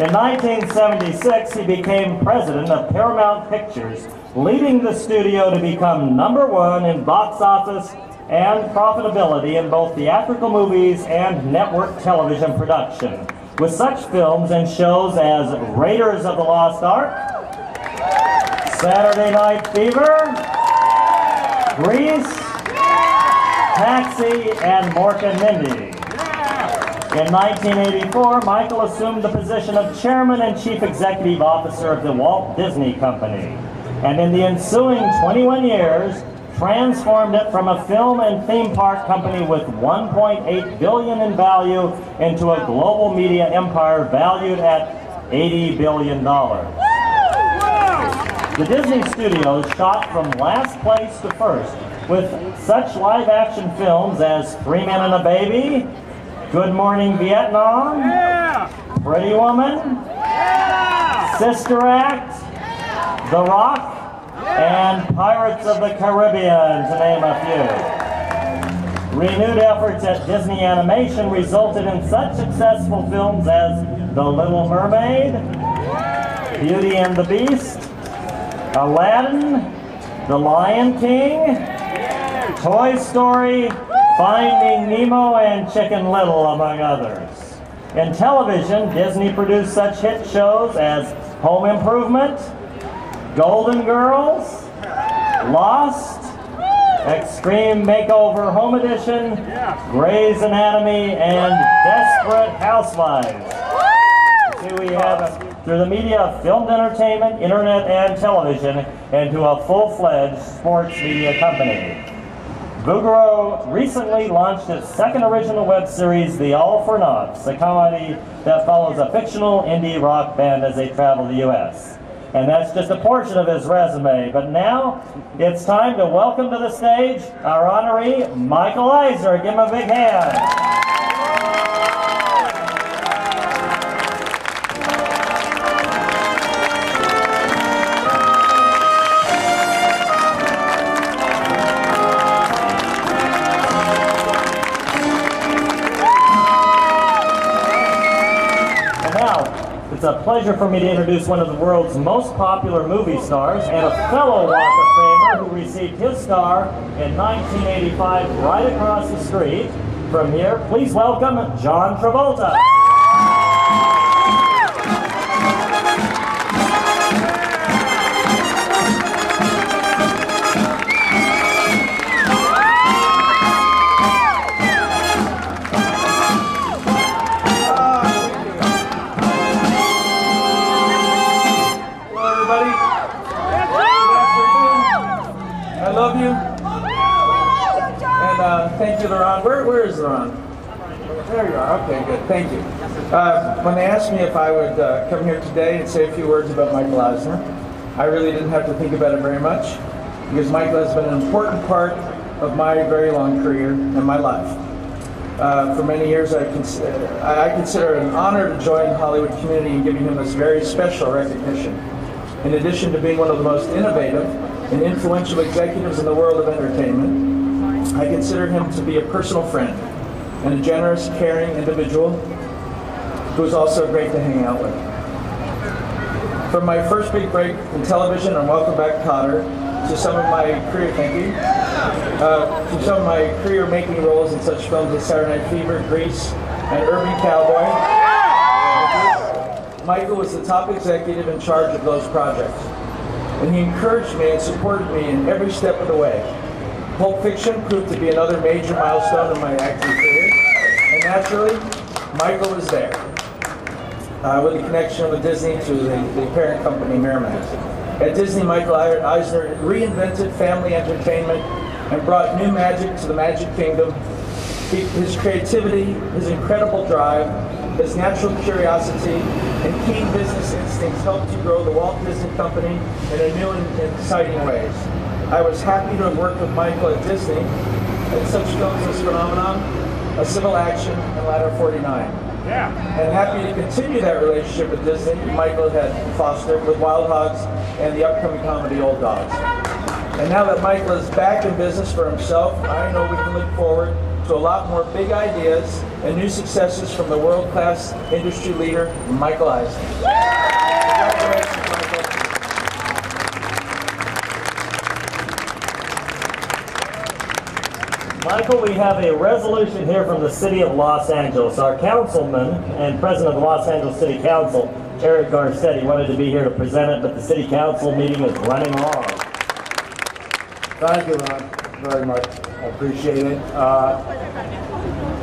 In 1976, he became president of Paramount Pictures, leading the studio to become #1 in box office and profitability in both theatrical movies and network television production, with such films and shows as Raiders of the Lost Ark, Saturday Night Fever, Grease, Taxi, and Mork and Mindy. In 1984, Michael assumed the position of Chairman and Chief Executive Officer of the Walt Disney Company, and in the ensuing 21 years, transformed it from a film and theme park company with $1.8 billion in value into a global media empire valued at $80 billion. The Disney Studios shot from last place to first with such live-action films as Three Men and a Baby, Good Morning Vietnam, Pretty Woman, Sister Act, The Rock, and Pirates of the Caribbean, to name a few. Renewed efforts at Disney Animation resulted in such successful films as The Little Mermaid, Beauty and the Beast, Aladdin, The Lion King, Toy Story, Finding Nemo, and Chicken Little, among others. In television, Disney produced such hit shows as Home Improvement, Golden Girls, Lost, Extreme Makeover Home Edition, Grey's Anatomy, and Desperate Housewives. See, we have through the media of filmed entertainment, internet, and television, and to a full-fledged sports media company. Bouguereau recently launched its second original web series, The All for Naughts, a comedy that follows a fictional indie rock band as they travel the U.S. And that's just a portion of his resume. But now, it's time to welcome to the stage our honoree, Michael Eisner. Give him a big hand. It's a pleasure for me to introduce one of the world's most popular movie stars and a fellow Walk of Famer who received his star in 1985 right across the street from here. Please welcome John Travolta. Thank you, Laurent. Where is Laurent? There you are. Okay, good. Thank you. When they asked me if I would come here today and say a few words about Michael Eisner, I really didn't have to think about it very much, because Michael has been an important part of my very long career and my life. For many years, I consider it an honor to join the Hollywood community in giving him this very special recognition. In addition to being one of the most innovative and influential executives in the world of entertainment, I consider him to be a personal friend and a generous, caring individual who is also great to hang out with. From my first big break in television on Welcome Back, Kotter, to some of my career-making roles in such films as Saturday Night Fever, Grease, and Urban Cowboy, Michael was the top executive in charge of those projects, and he encouraged me and supported me in every step of the way. Pulp Fiction proved to be another major milestone in my acting career, and naturally, Michael was there, with a connection with Disney to the parent company, Miramax. At Disney, Michael Eisner reinvented family entertainment and brought new magic to the Magic Kingdom. His creativity, his incredible drive, his natural curiosity, and keen business instincts helped to grow the Walt Disney Company in a new and exciting ways. I was happy to have worked with Michael at Disney at such films as Phenomenon, A Civil Action, and Ladder 49. And happy to continue that relationship with Disney Michael had fostered with Wild Hogs and the upcoming comedy Old Dogs. And now that Michael is back in business for himself, I know we can look forward to to a lot more big ideas and new successes from the world-class industry leader, Michael Eisner. Congratulations, Michael. Michael, we have a resolution here from the City of Los Angeles. Our councilman and president of the Los Angeles City Council, Eric Garcetti, wanted to be here to present it, but the City Council meeting is running long. Thank you, Ron, very much. I appreciate it.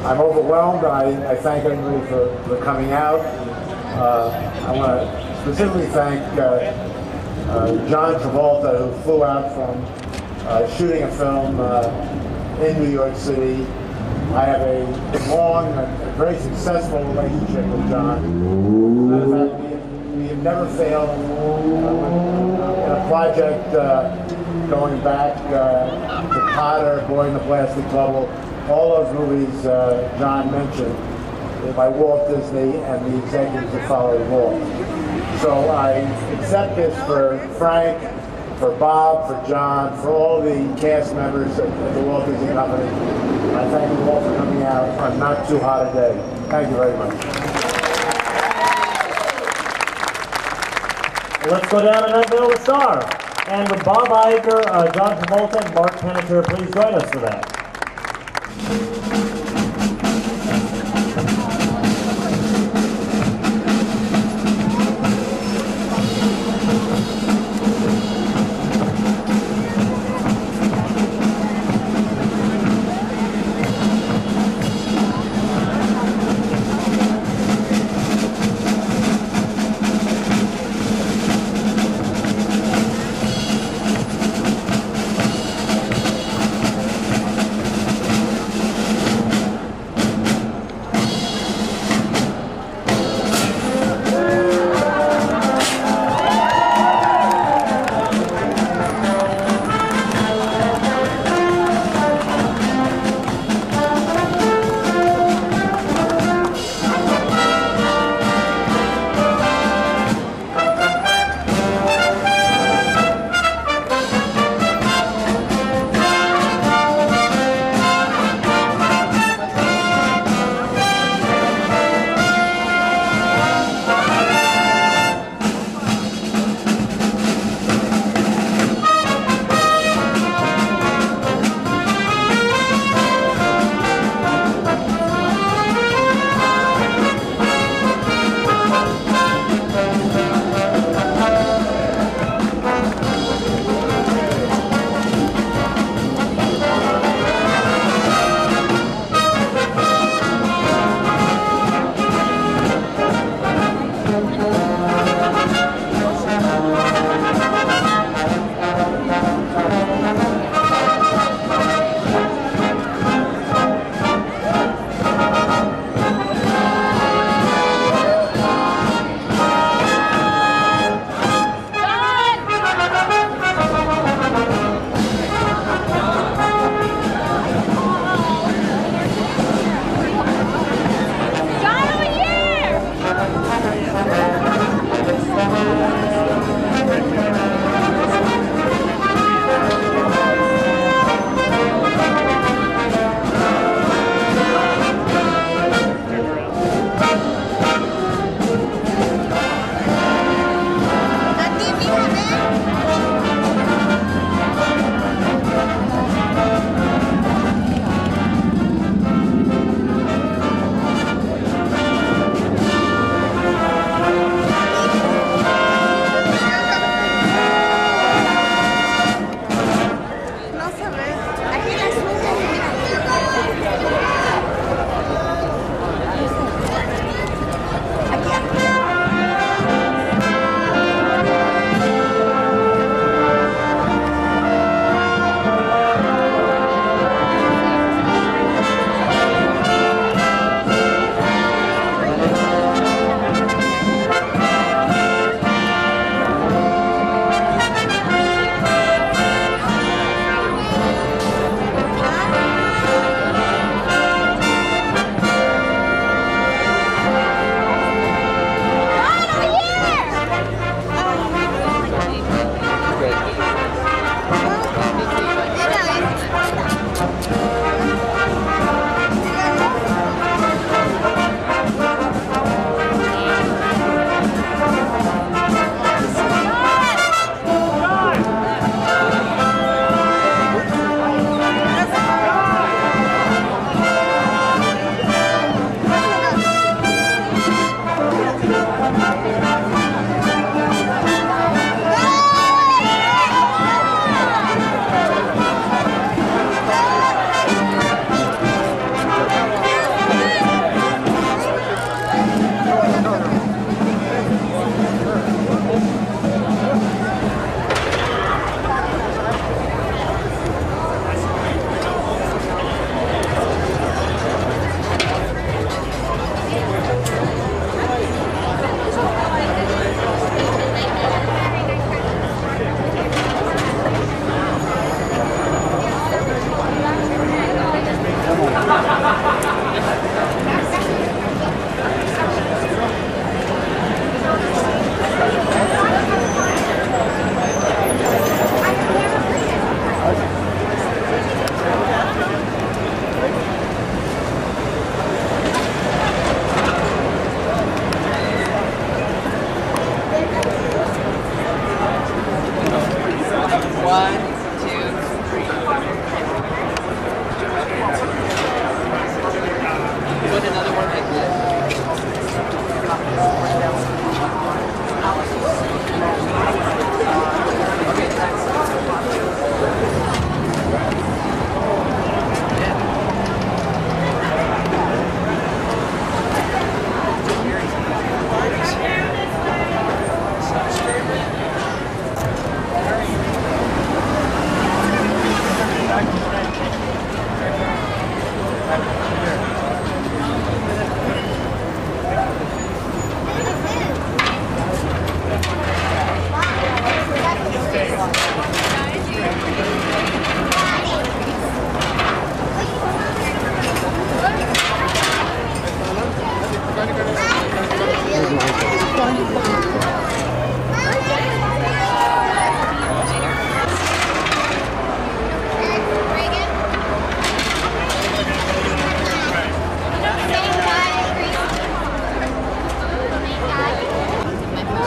I'm overwhelmed. I thank everybody for coming out. I want to specifically thank John Travolta, who flew out from shooting a film in New York City. I have a long and very successful relationship with John. As a matter of fact, we have never failed in a project going back to Cotter, Boy in the Plastic Bubble, all those movies John mentioned by Walt Disney and the executives that followed Walt. So I accept this for Frank, for Bob, for John, for all the cast members at the Walt Disney Company. I thank you all for coming out on not too hot a day. Thank you very much. Let's go down and unveil the star. And with Bob Iger, John Travolta, and Mark Penninger, please join us for that.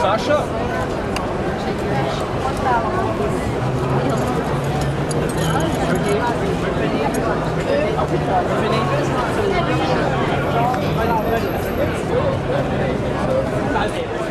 Sasha? Ready?